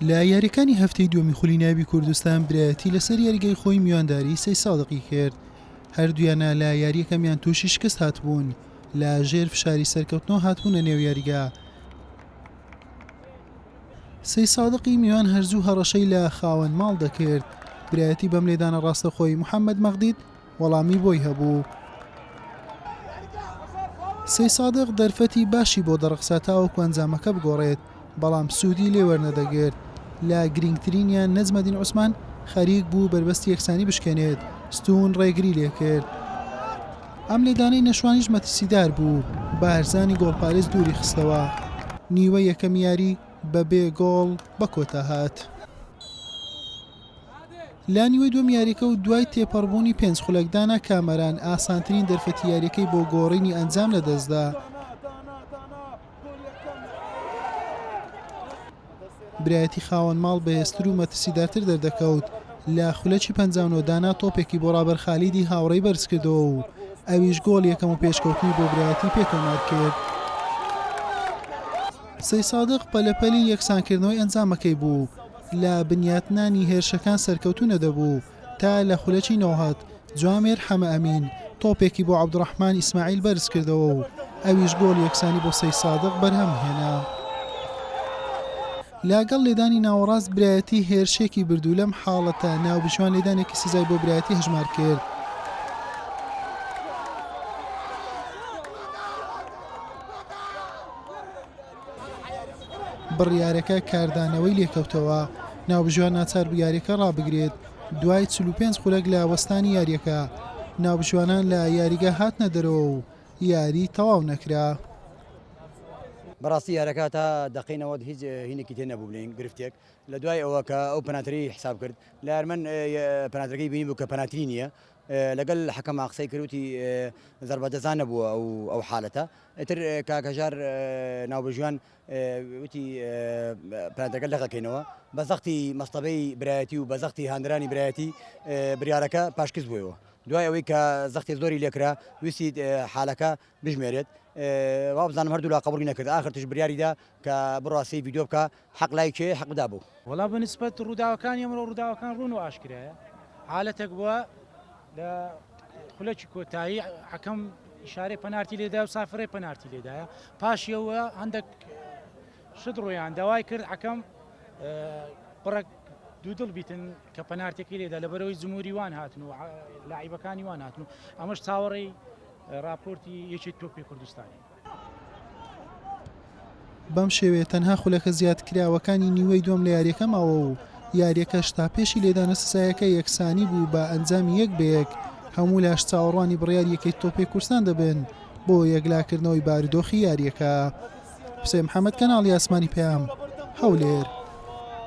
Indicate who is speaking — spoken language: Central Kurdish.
Speaker 1: لە یاریەکانی هەفتەی دووەمی خولی ناوی کوردستان برایەتی لەسەر یاریگەی خۆی میوانداری سەی سادقی کرد. هەردوویانە لە یاریەکەمیان تووشی شکست هاتبوون، لە ژێر فشاری سەرکەوتنەوە هاتبوونە نێو یاریگا. سەی سادقی میوان هەرزوو هەڕەشەی لە خاوەن ماڵ دەکرد. برایەتی بەم لێدانە ڕاستە خۆی محەممەد مەغدید وەڵامی بۆی هەبوو. سەی سادق دەرفەتی باشی بۆ دەڕەخسا تاوەکو ئەنجامەکە بگۆڕێت، بەڵام سوودی لێ وەرنەدەگرت. لە گرنگترینیان نەجمەدین عوسمان خەریک بوو بربەستی یەکسانی بشکێنێت، ستون ڕێگری لێ کرد. ئەم لێدانەی نەشوانیش مەترسیدار بوو، بە هەرزانی گۆڵپارێز دووری خستەوە. نیوە یەکەم یاری بەبێ گۆڵ بە کۆتا هات. لا نیوەی دووەم یاریەکە و دوای تێپەڕبوونی 5 خولەکدانە کامەران ئاسانترین دەرفەتی یاریەکەی بۆ گۆڕینی ئەنجام لەدەستدا. برایەتی خاوەن ماڵ بەهێزتر و مەترسیدارتر دەردەکەوت. لە خولەکی 59 دانا تۆپێکی بۆ ڕابەر خالیدی هاوڕێی بەرز کردەوە و ئەویش گۆڵ یەکەم و پێشکەوتنی بۆ برایەتی پێکەومار کرد. سەی سادق پەلەپەلی یەکسانکردنەوەی ئەنجامەکەی بوو. لە بنیاتنانی هێرشەکان سەرکەوتو نەدەبوو تا لە خولەکی نەوهات جوامێر حەمە ئەمین تۆپێکی بۆ عەبدوڕەحمان ئیسماعیل بەرز کردەوە و ئەویش گۆڵ یەکسانی بۆ سەی سادق بەرهەم هێنا. لاگەڵ لێدانی ناوەڕاست برایەتی هێرشێکی بردوو. لەم حاڵەتە ناوبشوان لێدانێکی سزای بۆ برایەتی هەژمار کرد. بڕیارەکە کاردانەوەی لێکەوتەوە. ناوبژوان ناچار بوو یاریەکە ڕابگرێت. دوای 45 خولەک لە وەستانی یاریەکە ناوبژوانان لە یاریگە هاتنە دەرەوە و یاری تەواو نەکرا.
Speaker 2: بەڕاستی یارەکە تا دەقینەوە هیچ هینێکی تێ نەبوو بڵین گرفتێک لە دوای ئەوە کە ئەو پەناتری حساب کرد لە هەرمەن پەناتەکەی بینی بوو کە پەناتری نییە. لەگەڵ حەکەم قسەی کردوتی زەربەجەزان نەبووە ئەو حالەتە. ئیتر کاکەژار ناوبەژوان وتی پەناتەکە لەقەکەینەوە بە زەختی مەستەبەی برایەتی و بە زەختی هاندرانی برایەتی بریارەکە پاشکەس بووەوە. دوای ئەوەی کە زەختی زۆری لێکرا ویستی حالەکە بژمێرێت. وا بزانم هەردوو لا قبوڵی نەکرد. ئاخرتش بریاریدا کە بڕاستی ڤیدیۆ بکە حەق لای کێ حەق بدا بوو.
Speaker 3: وەڵا بەنسبەت ڕووداوەکانی ئەمڕۆ ڕووداوەکان ڕوون و ئاشکرایە. حالەتێک بووە لە خولەکی کۆتایی حەکەم ئیشارەی پەنارتی لێدایە و سافرەی پەنارتی لێدایە. پاشیەوە هەندێک شت ڕۆیان داوای کرد حەکەم قڕێک دوودڵ بیتن کە پەنارتێکی لێدا لەبەرەوەی جمهوری وان هاتن و لاعیبەکانی وان هاتن و ئەمەش چاوەڕێی راپۆرتی یەکی تۆپی کوردستانی.
Speaker 1: بەم شێوەیە تەنها خولەکە زیادکراوەکانی نیوەی دووەم لە یاریەکە ماوە و یاریەکەش تا پێشی لێدانە سزایەکە یەکسانی بوو بە ئەنجامی یەک بەیەک. هەموو لاش چاوەڕوانی بڕیار یەکەی تۆپی کوردستان دەبن بۆ یەکلاکردنەوەی بارودۆخی یاریەکە. حوسێن محەممەد کەناڵی ئاسمانی پەیام هەولێر.